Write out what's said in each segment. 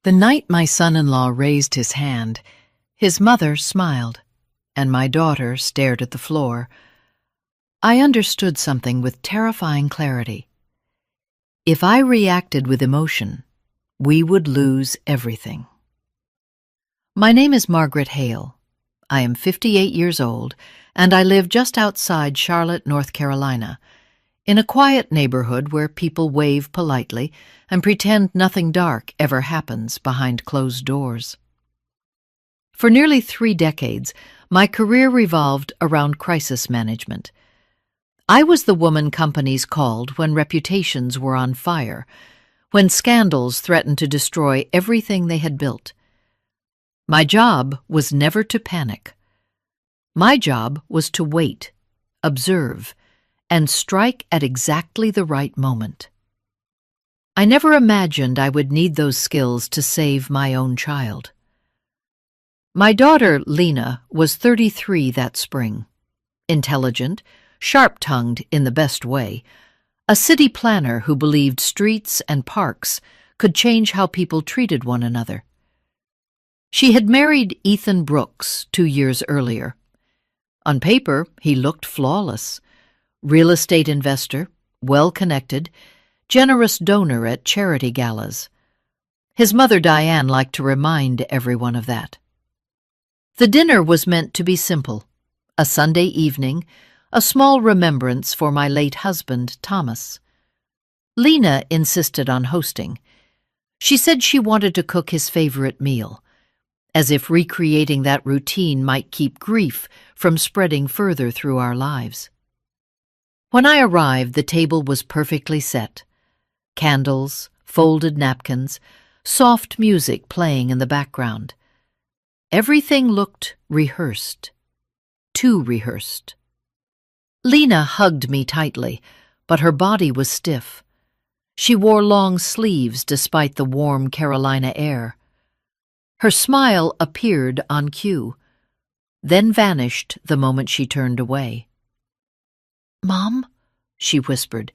The night my son-in-law raised his hand, his mother smiled, and my daughter stared at the floor. I understood something with terrifying clarity. If I reacted with emotion, we would lose everything. My name is Margaret Hale. I am 58 years old, and I live just outside Charlotte, North Carolina, in a quiet neighborhood where people wave politely and pretend nothing dark ever happens behind closed doors. For nearly 3 decades, my career revolved around crisis management. I was the woman companies called when reputations were on fire, when scandals threatened to destroy everything they had built. My job was never to panic. My job was to wait, observe, and strike at exactly the right moment. I never imagined I would need those skills to save my own child. My daughter, Lena, was 33 that spring. Intelligent, sharp-tongued in the best way, a city planner who believed streets and parks could change how people treated one another. She had married Ethan Brooks 2 years earlier. On paper, he looked flawless. Real estate investor, well-connected, generous donor at charity galas. His mother, Diane, liked to remind everyone of that. The dinner was meant to be simple. A Sunday evening, a small remembrance for my late husband, Thomas. Lena insisted on hosting. She said she wanted to cook his favorite meal, as if recreating that routine might keep grief from spreading further through our lives. When I arrived, the table was perfectly set. Candles, folded napkins, soft music playing in the background. Everything looked rehearsed. Too rehearsed. Lena hugged me tightly, but her body was stiff. She wore long sleeves despite the warm Carolina air. Her smile appeared on cue, then vanished the moment she turned away. "Mom," she whispered,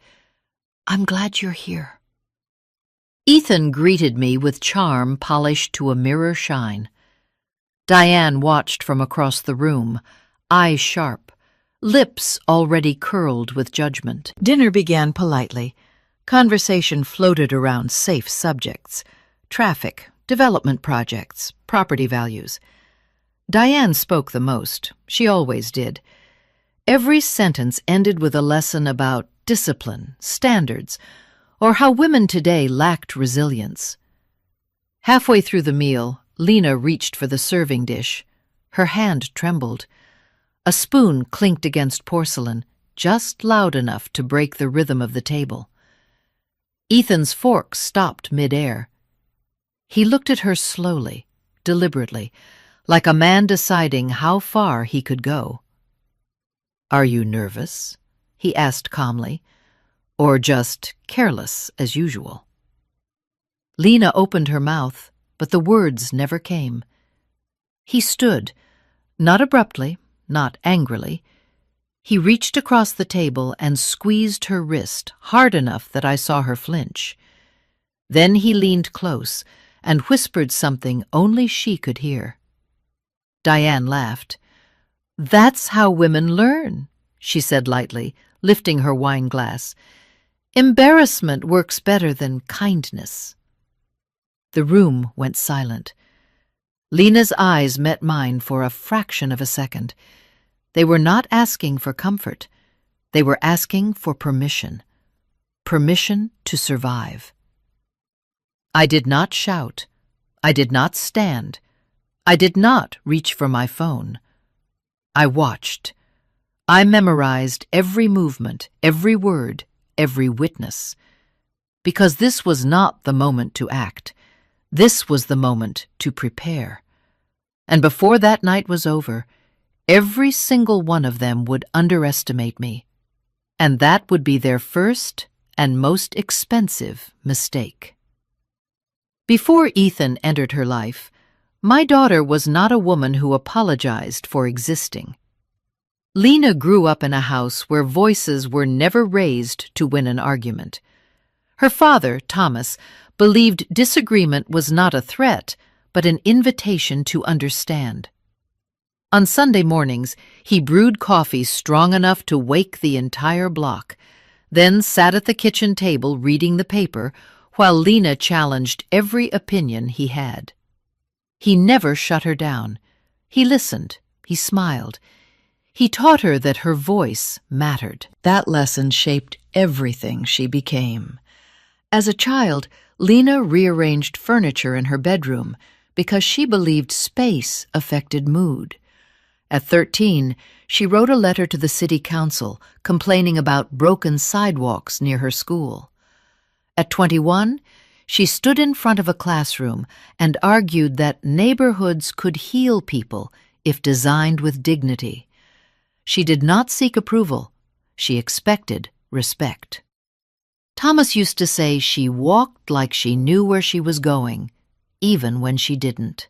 "I'm glad you're here." Ethan greeted me with charm polished to a mirror shine. Diane watched from across the room, eyes sharp, lips already curled with judgment. Dinner began politely. Conversation floated around safe subjects: traffic, development projects, property values. Diane spoke the most. She always did. Every sentence ended with a lesson about discipline, standards, or how women today lacked resilience. Halfway through the meal, Lena reached for the serving dish. Her hand trembled. A spoon clinked against porcelain, just loud enough to break the rhythm of the table. Ethan's fork stopped mid-air. He looked at her slowly, deliberately, like a man deciding how far he could go. "Are you nervous?" he asked calmly, "or just careless as usual?" Lena opened her mouth, but the words never came. He stood, not abruptly, not angrily. He reached across the table and squeezed her wrist hard enough that I saw her flinch. Then he leaned close and whispered something only she could hear. Diane laughed. "That's how women learn," she said lightly, lifting her wine glass. "Embarrassment works better than kindness." The room went silent. Lena's eyes met mine for a fraction of a second. They were not asking for comfort. They were asking for permission. Permission to survive. I did not shout. I did not stand. I did not reach for my phone. I watched. I memorized every movement, every word, every witness. Because this was not the moment to act. This was the moment to prepare. And before that night was over, every single one of them would underestimate me. And that would be their first and most expensive mistake. Before Ethan entered her life, my daughter was not a woman who apologized for existing. Lena grew up in a house where voices were never raised to win an argument. Her father, Thomas, believed disagreement was not a threat, but an invitation to understand. On Sunday mornings, he brewed coffee strong enough to wake the entire block, then sat at the kitchen table reading the paper while Lena challenged every opinion he had. He never shut her down. He listened. He smiled. He taught her that her voice mattered. That lesson shaped everything she became. As a child, Lena rearranged furniture in her bedroom because she believed space affected mood. At 13, she wrote a letter to the city council complaining about broken sidewalks near her school. At 21, she stood in front of a classroom and argued that neighborhoods could heal people if designed with dignity. She did not seek approval. She expected respect. Thomas used to say she walked like she knew where she was going, even when she didn't.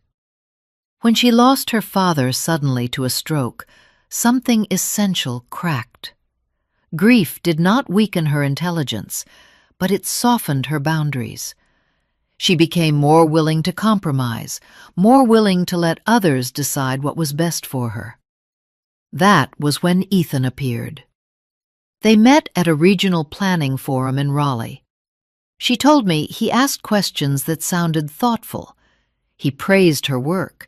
When she lost her father suddenly to a stroke, something essential cracked. Grief did not weaken her intelligence, but it softened her boundaries. She became more willing to compromise, more willing to let others decide what was best for her. That was when Ethan appeared. They met at a regional planning forum in Raleigh. She told me he asked questions that sounded thoughtful. He praised her work.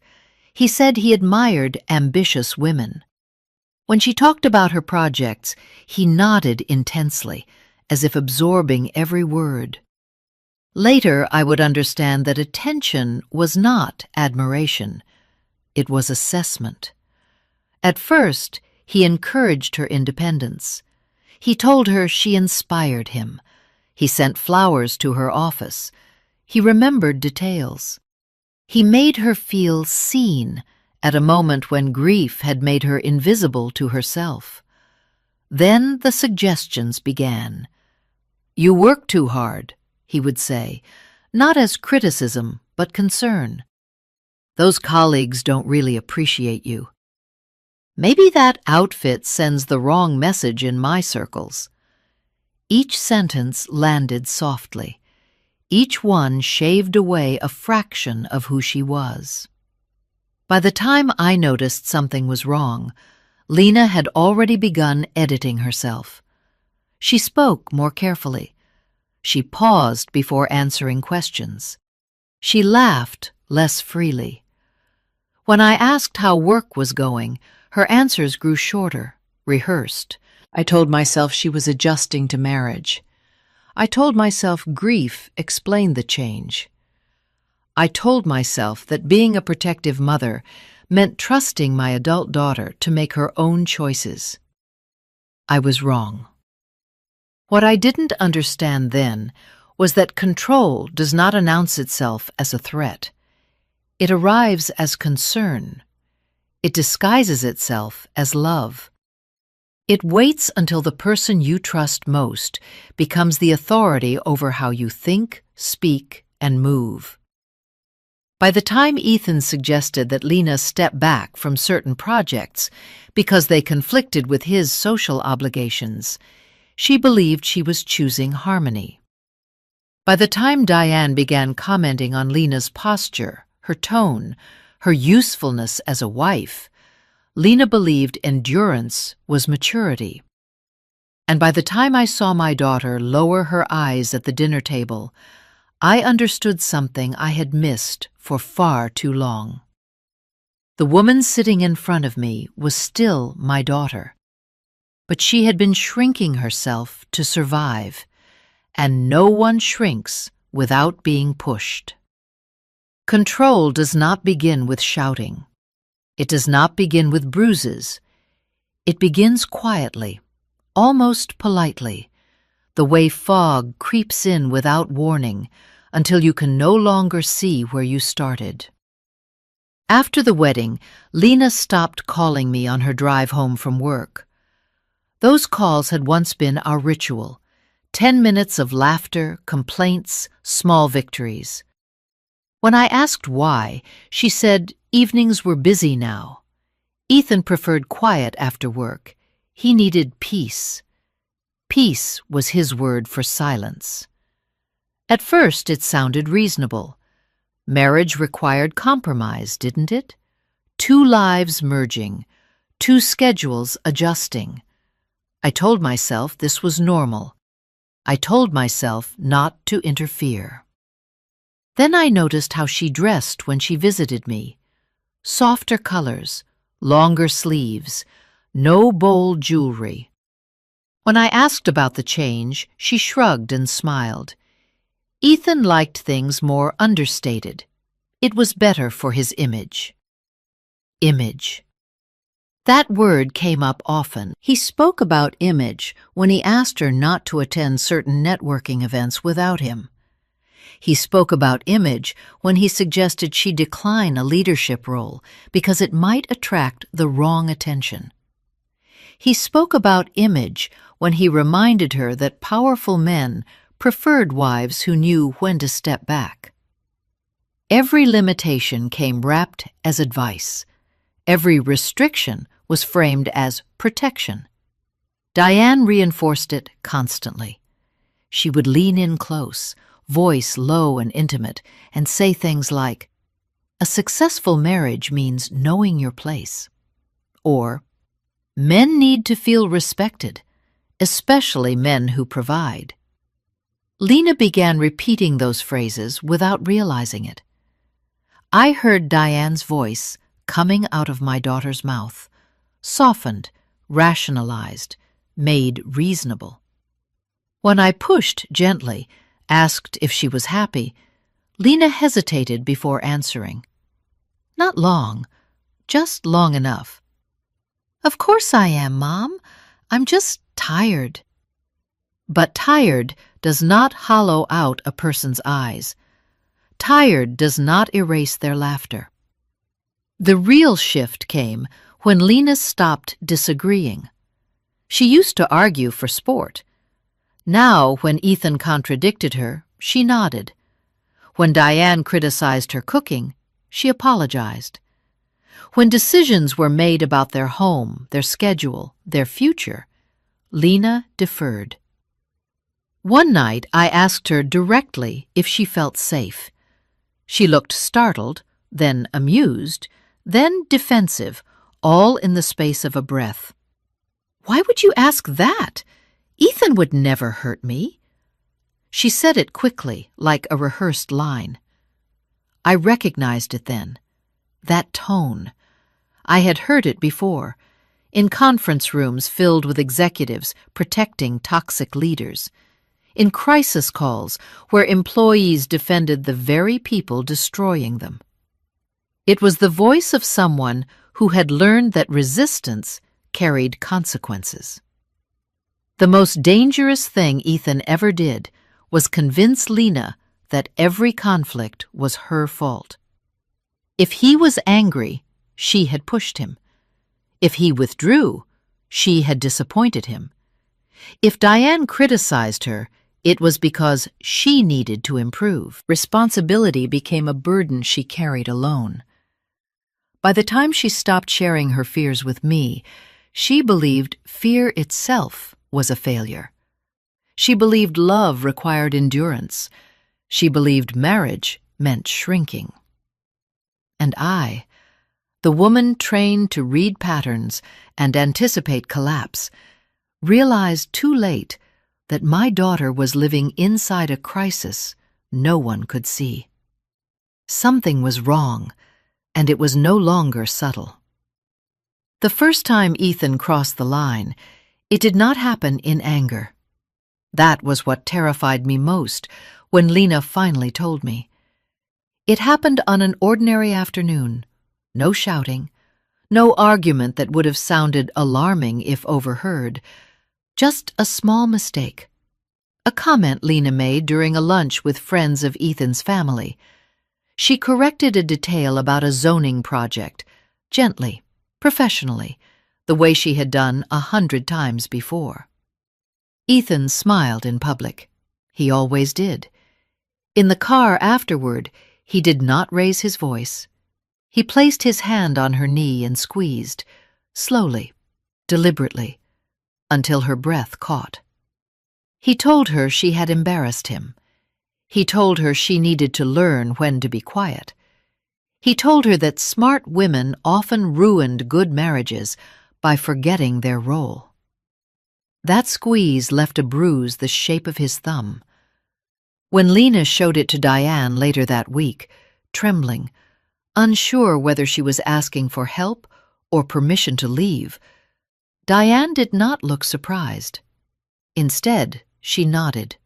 He said he admired ambitious women. When she talked about her projects, he nodded intensely, as if absorbing every word. Later, I would understand that attention was not admiration. It was assessment. At first, he encouraged her independence. He told her she inspired him. He sent flowers to her office. He remembered details. He made her feel seen at a moment when grief had made her invisible to herself. Then the suggestions began. "You work too hard," he would say, not as criticism, but concern. "Those colleagues don't really appreciate you. Maybe that outfit sends the wrong message in my circles." Each sentence landed softly. Each one shaved away a fraction of who she was. By the time I noticed something was wrong, Lena had already begun editing herself. She spoke more carefully. She paused before answering questions. She laughed less freely. When I asked how work was going, her answers grew shorter, rehearsed. I told myself she was adjusting to marriage. I told myself grief explained the change. I told myself that being a protective mother meant trusting my adult daughter to make her own choices. I was wrong. What I didn't understand then was that control does not announce itself as a threat. It arrives as concern. It disguises itself as love. It waits until the person you trust most becomes the authority over how you think, speak, and move. By the time Ethan suggested that Lena step back from certain projects because they conflicted with his social obligations, she believed she was choosing harmony. By the time Diane began commenting on Lena's posture, her tone, her usefulness as a wife, Lena believed endurance was maturity. And by the time I saw my daughter lower her eyes at the dinner table, I understood something I had missed for far too long. The woman sitting in front of me was still my daughter, but she had been shrinking herself to survive, and no one shrinks without being pushed. Control does not begin with shouting. It does not begin with bruises. It begins quietly, almost politely, the way fog creeps in without warning until you can no longer see where you started. After the wedding, Lena stopped calling me on her drive home from work. Those calls had once been our ritual, 10 minutes of laughter, complaints, small victories. When I asked why, she said evenings were busy now. Ethan preferred quiet after work. He needed peace. Peace was his word for silence. At first, it sounded reasonable. Marriage required compromise, didn't it? Two lives merging, two schedules adjusting. I told myself this was normal. I told myself not to interfere. Then I noticed how she dressed when she visited me. Softer colors, longer sleeves, no bold jewelry. When I asked about the change, she shrugged and smiled. Ethan liked things more understated. It was better for his image. Image. That word came up often. He spoke about image when he asked her not to attend certain networking events without him. He spoke about image when he suggested she decline a leadership role because it might attract the wrong attention. He spoke about image when he reminded her that powerful men preferred wives who knew when to step back. Every limitation came wrapped as advice. Every restriction was framed as protection. Diane reinforced it constantly. She would lean in close, voice low and intimate, and say things like, "A successful marriage means knowing your place," or, "Men need to feel respected, especially men who provide." Lena began repeating those phrases without realizing it. I heard Diane's voice coming out of my daughter's mouth, softened, rationalized, made reasonable. When I pushed gently, asked if she was happy, Lena hesitated before answering. Not long, just long enough. "Of course I am, Mom. I'm just tired." But tired does not hollow out a person's eyes. Tired does not erase their laughter. The real shift came when Lena stopped disagreeing. She used to argue for sport. Now, when Ethan contradicted her, she nodded. When Diane criticized her cooking, she apologized. When decisions were made about their home, their schedule, their future, Lena deferred. One night, I asked her directly if she felt safe. She looked startled, then amused, then defensive, all in the space of a breath. "Why would you ask that? Ethan would never hurt me." She said it quickly, like a rehearsed line. I recognized it then. That tone. I had heard it before, in conference rooms filled with executives protecting toxic leaders, in crisis calls where employees defended the very people destroying them. It was the voice of someone who had learned that resistance carried consequences. The most dangerous thing Ethan ever did was convince Lena that every conflict was her fault. If he was angry, she had pushed him. If he withdrew, she had disappointed him. If Diane criticized her, it was because she needed to improve. Responsibility became a burden she carried alone. By the time she stopped sharing her fears with me, she believed fear itself was a failure. She believed love required endurance. She believed marriage meant shrinking. And I, the woman trained to read patterns and anticipate collapse, realized too late that my daughter was living inside a crisis no one could see. Something was wrong, and it was no longer subtle. The first time Ethan crossed the line, it did not happen in anger. That was what terrified me most when Lena finally told me. It happened on an ordinary afternoon. No shouting, no argument that would have sounded alarming if overheard, just a small mistake. A comment Lena made during a lunch with friends of Ethan's family. She corrected a detail about a zoning project, gently, professionally, the way she had done 100 times before. Ethan smiled in public. He always did. In the car afterward, he did not raise his voice. He placed his hand on her knee and squeezed, slowly, deliberately, until her breath caught. He told her she had embarrassed him. He told her she needed to learn when to be quiet. He told her that smart women often ruined good marriages by forgetting their role. That squeeze left a bruise the shape of his thumb. When Lena showed it to Diane later that week, trembling, unsure whether she was asking for help or permission to leave, Diane did not look surprised. Instead, she nodded.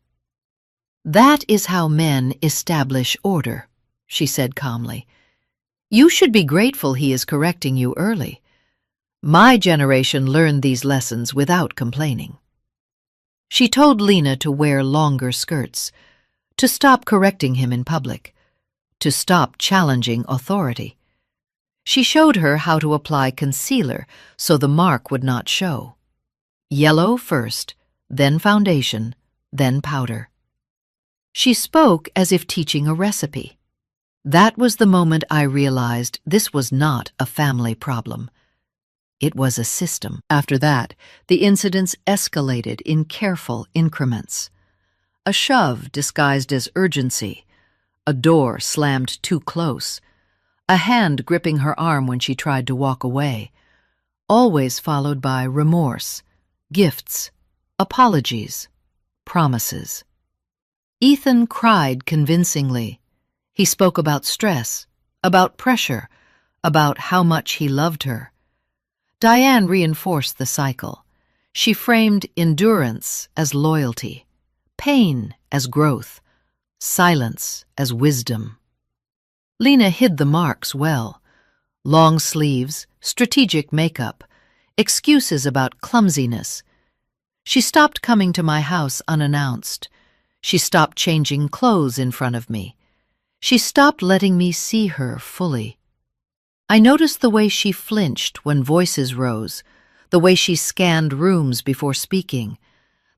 "That is how men establish order," she said calmly. "You should be grateful he is correcting you early. My generation learned these lessons without complaining." She told Lena to wear longer skirts, to stop correcting him in public, to stop challenging authority. She showed her how to apply concealer so the mark would not show. Yellow first, then foundation, then powder. She spoke as if teaching a recipe. That was the moment I realized this was not a family problem. It was a system. After that, the incidents escalated in careful increments. A shove disguised as urgency, a door slammed too close, a hand gripping her arm when she tried to walk away, always followed by remorse, gifts, apologies, promises. Ethan cried convincingly. He spoke about stress, about pressure, about how much he loved her. Diane reinforced the cycle. She framed endurance as loyalty, pain as growth, silence as wisdom. Lena hid the marks well. Long sleeves, strategic makeup, excuses about clumsiness. She stopped coming to my house unannounced. She stopped changing clothes in front of me. She stopped letting me see her fully. I noticed the way she flinched when voices rose, the way she scanned rooms before speaking,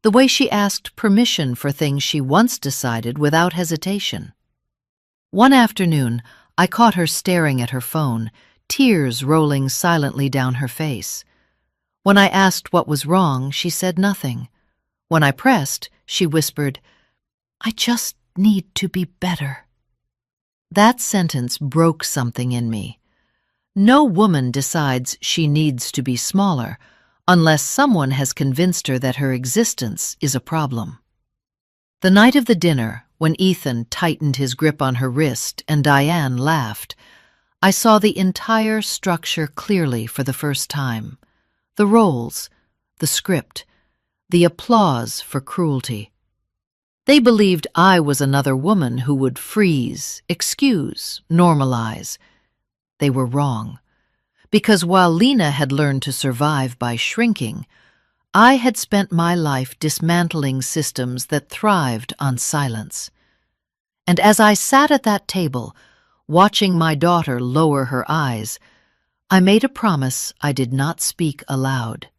the way she asked permission for things she once decided without hesitation. One afternoon, I caught her staring at her phone, tears rolling silently down her face. When I asked what was wrong, she said nothing. When I pressed, she whispered, "I just need to be better." That sentence broke something in me. No woman decides she needs to be smaller unless someone has convinced her that her existence is a problem. The night of the dinner, when Ethan tightened his grip on her wrist and Diane laughed, I saw the entire structure clearly for the first time. The roles, the script, the applause for cruelty. They believed I was another woman who would freeze, excuse, normalize. They were wrong, because while Lena had learned to survive by shrinking, I had spent my life dismantling systems that thrived on silence. And as I sat at that table, watching my daughter lower her eyes, I made a promise I did not speak aloud.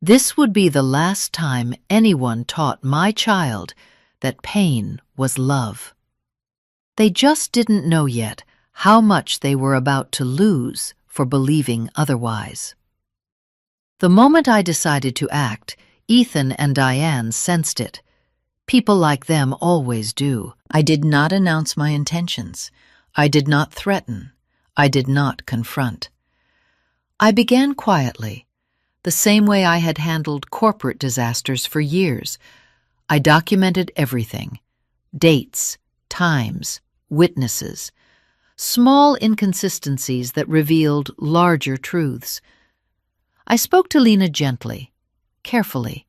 This would be the last time anyone taught my child that pain was love. They just didn't know yet how much they were about to lose for believing otherwise. The moment I decided to act, Ethan and Diane sensed it. People like them always do. I did not announce my intentions. I did not threaten. I did not confront. I began quietly, the same way I had handled corporate disasters for years. I documented everything: dates, times, witnesses, small inconsistencies that revealed larger truths. I spoke to Lena gently, carefully,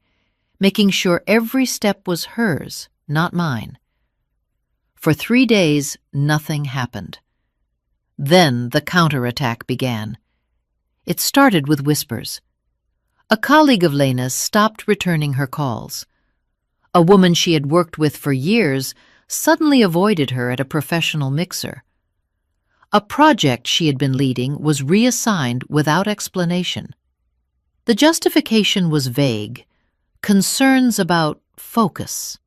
making sure every step was hers, not mine. For 3 days, nothing happened. Then the counterattack began. It started with whispers. A colleague of Lena's stopped returning her calls. A woman she had worked with for years suddenly avoided her at a professional mixer. A project she had been leading was reassigned without explanation. The justification was vague: concerns about focus,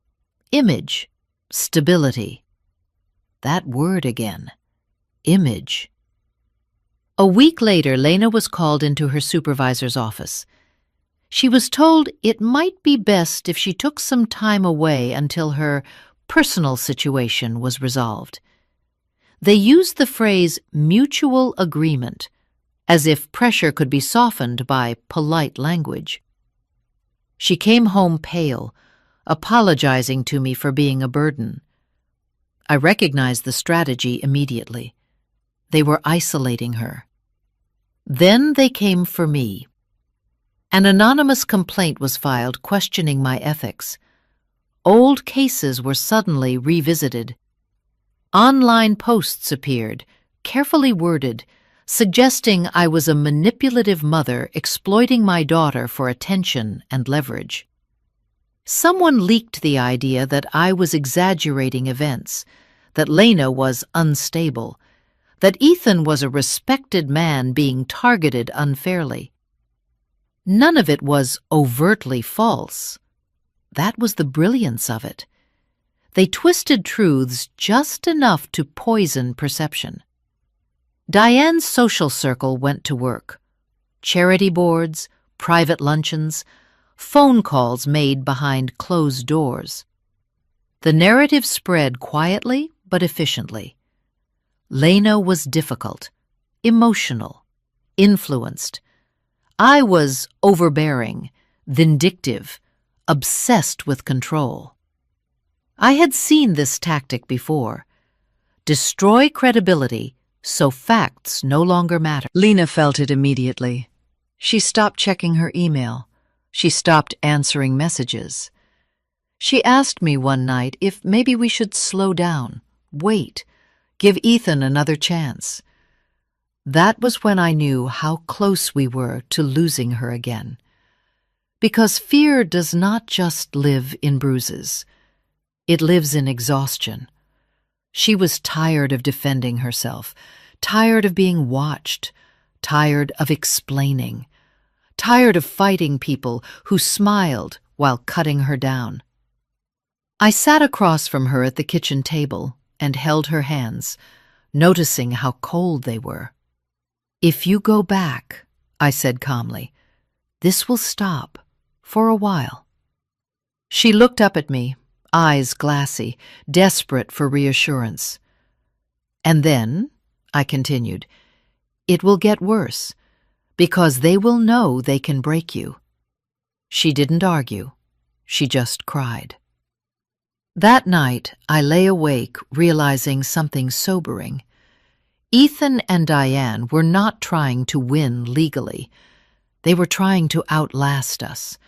image, stability. That word again, image. A week later, Lena was called into her supervisor's office. She was told it might be best if she took some time away until her personal situation was resolved. They used the phrase mutual agreement, as if pressure could be softened by polite language. She came home pale, apologizing to me for being a burden. I recognized the strategy immediately. They were isolating her. Then they came for me. An anonymous complaint was filed questioning my ethics. Old cases were suddenly revisited. Online posts appeared, carefully worded, suggesting I was a manipulative mother exploiting my daughter for attention and leverage. Someone leaked the idea that I was exaggerating events, that Lena was unstable, that Ethan was a respected man being targeted unfairly. None of it was overtly false. That was the brilliance of it. They twisted truths just enough to poison perception. Diane's social circle went to work. Charity boards, private luncheons, phone calls made behind closed doors. The narrative spread quietly but efficiently. Lena was difficult, emotional, influenced. I was overbearing, vindictive, obsessed with control. I had seen this tactic before. Destroy credibility so facts no longer matter. Lena felt it immediately. She stopped checking her email. She stopped answering messages. She asked me one night if maybe we should slow down, wait, give Ethan another chance. That was when I knew how close we were to losing her again. Because fear does not just live in bruises. It lives in exhaustion. She was tired of defending herself, tired of being watched, tired of explaining, tired of fighting people who smiled while cutting her down. I sat across from her at the kitchen table and held her hands, noticing how cold they were. "If you go back," I said calmly, "this will stop for a while." She looked up at me, eyes glassy, desperate for reassurance. "And then," I continued, "it will get worse, because they will know they can break you." She didn't argue. She just cried. That night, I lay awake realizing something sobering. Ethan and Diane were not trying to win legally. They were trying to outlast us,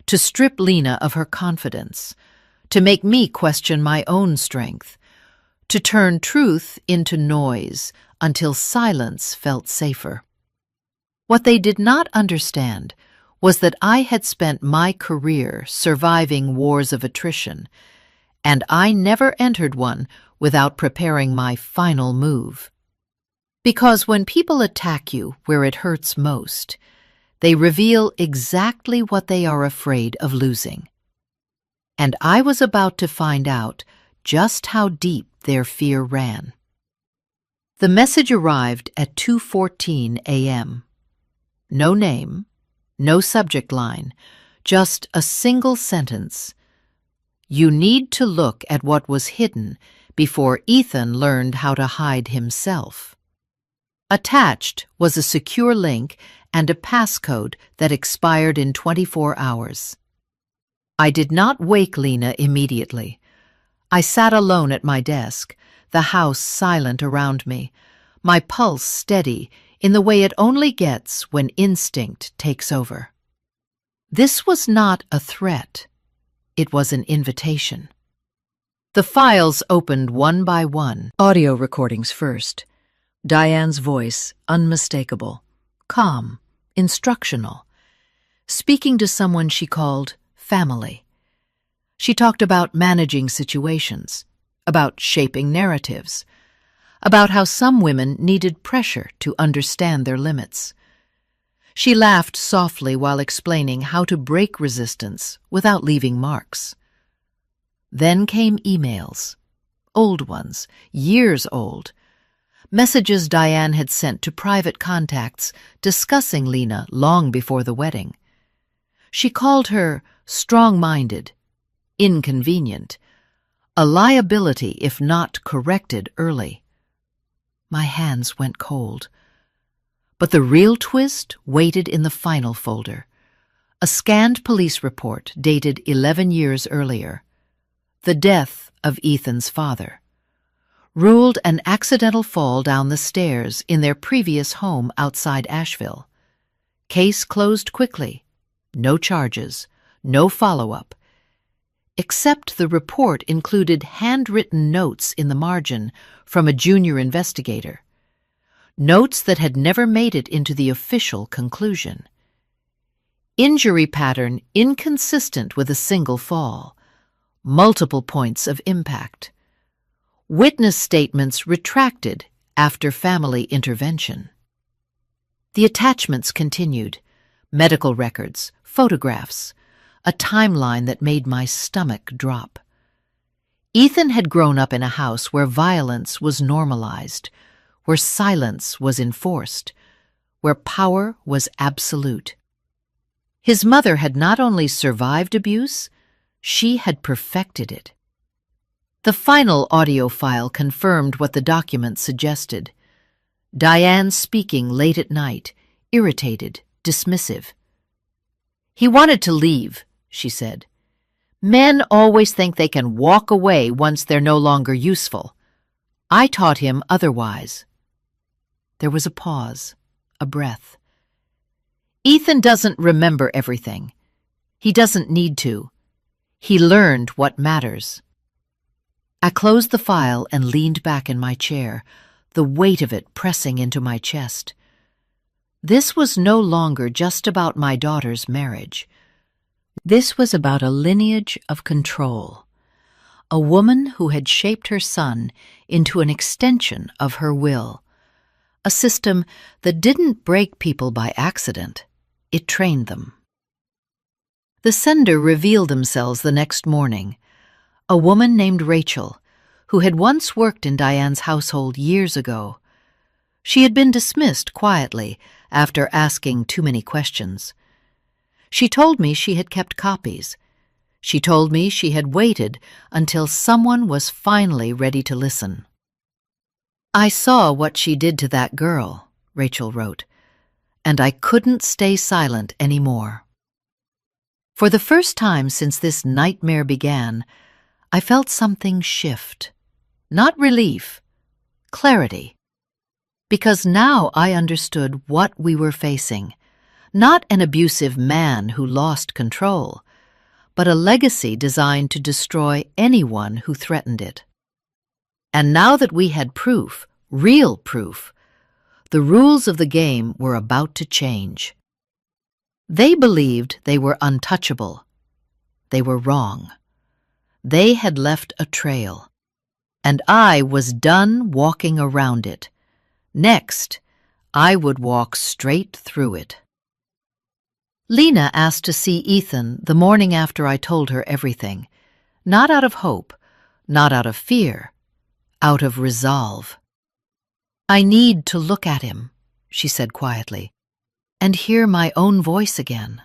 to strip Lena of her confidence, to make me question my own strength, to turn truth into noise until silence felt safer. What they did not understand was that I had spent my career surviving wars of attrition, and I never entered one without preparing my final move. Because when people attack you where it hurts most, they reveal exactly what they are afraid of losing. And I was about to find out just how deep their fear ran. The message arrived at 2:14 a.m. No name, no subject line, just a single sentence. "You need to look at what was hidden before Ethan learned how to hide himself." Attached was a secure link and a passcode that expired in 24 hours. I did not wake Lena immediately. I sat alone at my desk, the house silent around me, my pulse steady in the way it only gets when instinct takes over. This was not a threat. It was an invitation. The files opened one by one. Audio recordings first. Diane's voice, unmistakable, calm, instructional, speaking to someone she called family. She talked about managing situations, about shaping narratives, about how some women needed pressure to understand their limits. She laughed softly while explaining how to break resistance without leaving marks. Then came emails, old ones, years old, messages Diane had sent to private contacts discussing Lena long before the wedding. She called her strong-minded, inconvenient, a liability if not corrected early. My hands went cold. But the real twist waited in the final folder. A scanned police report dated 11 years earlier. The death of Ethan's father. Ruled an accidental fall down the stairs in their previous home outside Asheville. Case closed quickly. No charges, no follow-up. Except the report included handwritten notes in the margin from a junior investigator. Notes that had never made it into the official conclusion. Injury pattern inconsistent with a single fall. Multiple points of impact. Witness statements retracted after family intervention. The attachments continued. Medical records, photographs, a timeline that made my stomach drop. Ethan had grown up in a house where violence was normalized, where silence was enforced, where power was absolute. His mother had not only survived abuse, she had perfected it. The final audio file confirmed what the document suggested. Diane speaking late at night, irritated, dismissive. "He wanted to leave," she said. "Men always think they can walk away once they're no longer useful. I taught him otherwise." There was a pause, a breath. "Ethan doesn't remember everything. He doesn't need to. He learned what matters." I closed the file and leaned back in my chair, the weight of it pressing into my chest. This was no longer just about my daughter's marriage. This was about a lineage of control, a woman who had shaped her son into an extension of her will, a system that didn't break people by accident, it trained them. The sender revealed themselves the next morning, a woman named Rachel, who had once worked in Diane's household years ago. She had been dismissed quietly after asking too many questions. She told me she had kept copies. She told me she had waited until someone was finally ready to listen. "I saw what she did to that girl," Rachel wrote, "and I couldn't stay silent anymore." For the first time since this nightmare began, I felt something shift. Not relief, clarity. Because now I understood what we were facing. Not an abusive man who lost control, but a legacy designed to destroy anyone who threatened it. And now that we had proof, real proof, the rules of the game were about to change. They believed they were untouchable. They were wrong. They had left a trail, and I was done walking around it. Next, I would walk straight through it. Lena asked to see Ethan the morning after I told her everything, not out of hope, not out of fear, out of resolve. "I need to look at him," she said quietly, "and hear my own voice again."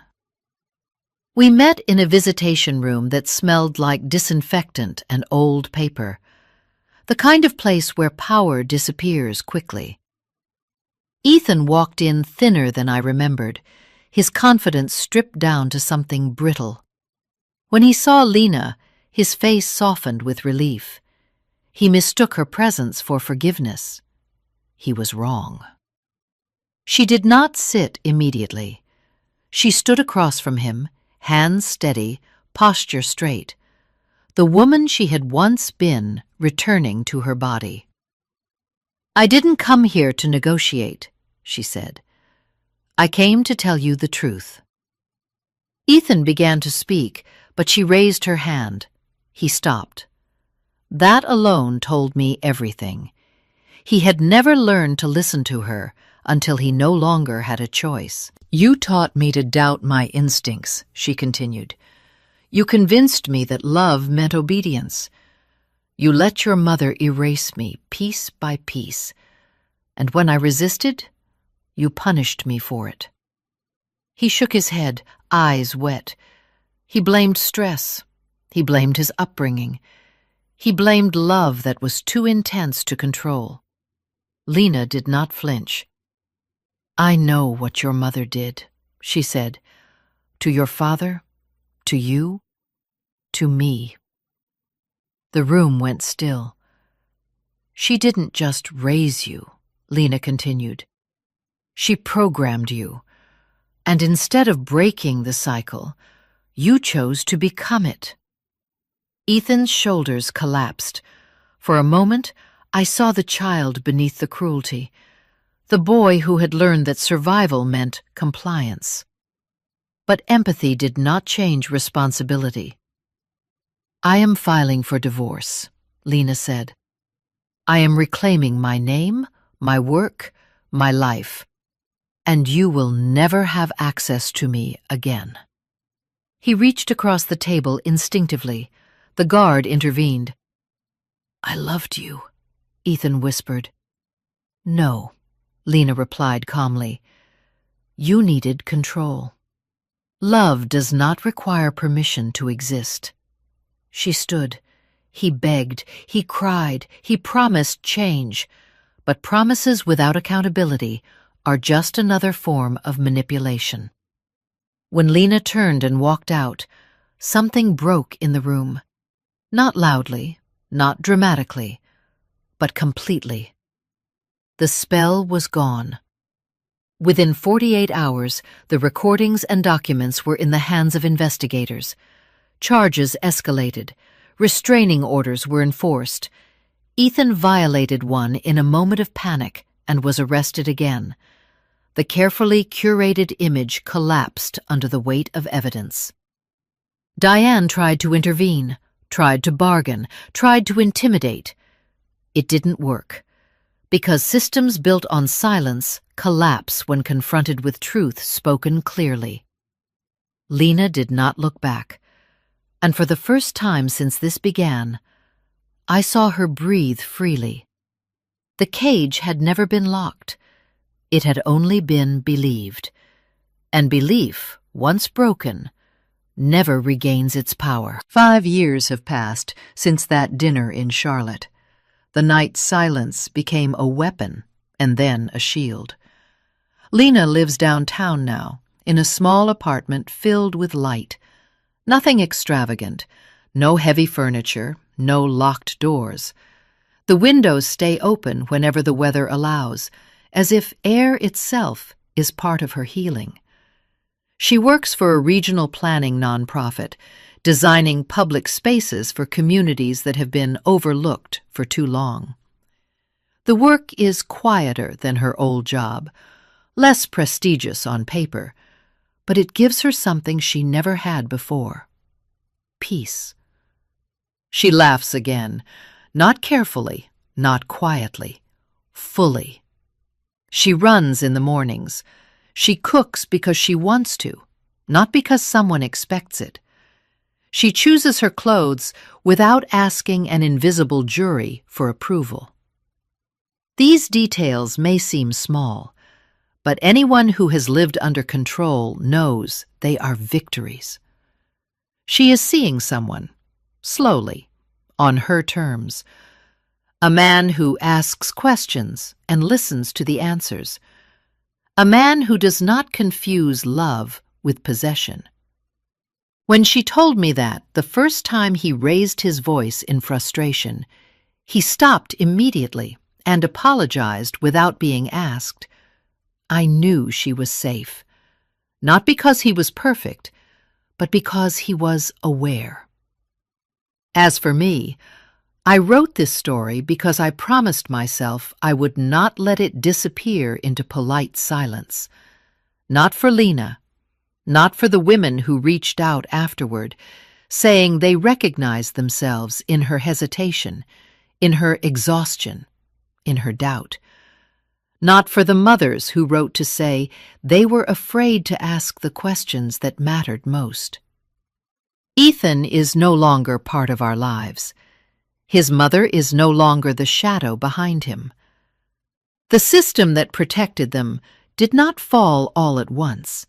We met in a visitation room that smelled like disinfectant and old paper, the kind of place where power disappears quickly. Ethan walked in thinner than I remembered, his confidence stripped down to something brittle. When he saw Lena, his face softened with relief. He mistook her presence for forgiveness. He was wrong. She did not sit immediately. She stood across from him, hands steady, posture straight, the woman she had once been returning to her body. "I didn't come here to negotiate," she said. "I came to tell you the truth." Ethan began to speak, but she raised her hand. He stopped. That alone told me everything. He had never learned to listen to her until he no longer had a choice. "You taught me to doubt my instincts," she continued. "You convinced me that love meant obedience. You let your mother erase me piece by piece, and when I resisted, you punished me for it." He shook his head, eyes wet. He blamed stress. He blamed his upbringing. He blamed love that was too intense to control. Lena did not flinch. "I know what your mother did," she said. "To your father, to you, to me." The room went still. "She didn't just raise you," Lena continued. "She programmed you. And instead of breaking the cycle, you chose to become it." Ethan's shoulders collapsed. For a moment, I saw the child beneath the cruelty, the boy who had learned that survival meant compliance. But empathy did not change responsibility. "I am filing for divorce," Lena said. "I am reclaiming my name, my work, my life, and you will never have access to me again." He reached across the table instinctively. The guard intervened. "I loved you," Ethan whispered. "No," Lena replied calmly. "You needed control. Love does not require permission to exist." She stood. He begged, he cried, he promised change. But promises without accountability are just another form of manipulation. When Lena turned and walked out, something broke in the room. Not loudly, not dramatically, but completely. The spell was gone. Within 48 hours, the recordings and documents were in the hands of investigators. Charges escalated. Restraining orders were enforced. Ethan violated one in a moment of panic and was arrested again. The carefully curated image collapsed under the weight of evidence. Diane tried to intervene, tried to bargain, tried to intimidate. It didn't work, because systems built on silence collapse when confronted with truth spoken clearly. Lena did not look back, and for the first time since this began, I saw her breathe freely. The cage had never been locked. It had only been believed. And belief, once broken, never regains its power. 5 years have passed since that dinner in Charlotte. The night's silence became a weapon and then a shield. Lena lives downtown now, in a small apartment filled with light. Nothing extravagant, no heavy furniture, no locked doors. The windows stay open whenever the weather allows, as if air itself is part of her healing. She works for a regional planning nonprofit, designing public spaces for communities that have been overlooked for too long. The work is quieter than her old job, less prestigious on paper, but it gives her something she never had before: peace. She laughs again, not carefully, not quietly, fully. She runs in the mornings. She cooks because she wants to, not because someone expects it. She chooses her clothes without asking an invisible jury for approval. These details may seem small, but anyone who has lived under control knows they are victories. She is seeing someone, slowly, on her terms. A man who asks questions and listens to the answers. A man who does not confuse love with possession. When she told me that the first time he raised his voice in frustration, he stopped immediately and apologized without being asked, I knew she was safe. Not because he was perfect, but because he was aware. As for me, I wrote this story because I promised myself I would not let it disappear into polite silence. Not for Lena, not for the women who reached out afterward, saying they recognized themselves in her hesitation, in her exhaustion, in her doubt. Not for the mothers who wrote to say they were afraid to ask the questions that mattered most. Ethan is no longer part of our lives. His mother is no longer the shadow behind him. The system that protected them did not fall all at once,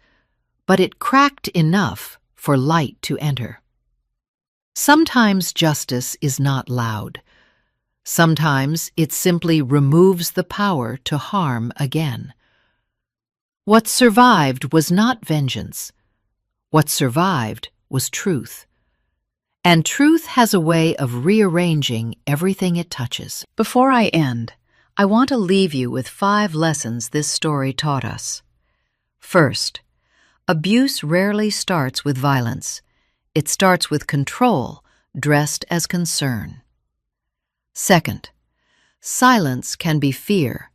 but it cracked enough for light to enter. Sometimes justice is not loud. Sometimes it simply removes the power to harm again. What survived was not vengeance. What survived was truth. And truth has a way of rearranging everything it touches. Before I end, I want to leave you with 5 lessons this story taught us. First, abuse rarely starts with violence. It starts with control, dressed as concern. Second, silence can be fear,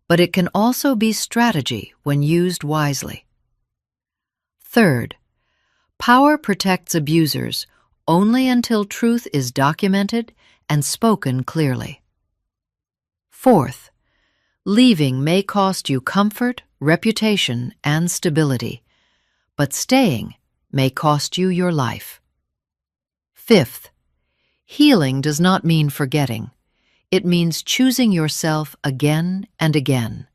but it can also be strategy when used wisely. Third, power protects abusers only until truth is documented and spoken clearly. Fourth, leaving may cost you comfort, reputation, and stability, but staying may cost you your life. Fifth, healing does not mean forgetting. It means choosing yourself again and again.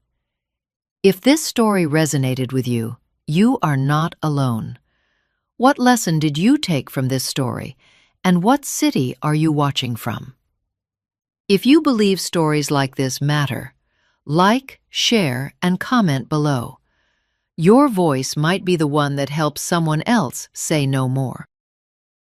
If this story resonated with you, you are not alone. What lesson did you take from this story, and what city are you watching from? If you believe stories like this matter, like, share, and comment below. Your voice might be the one that helps someone else say no more.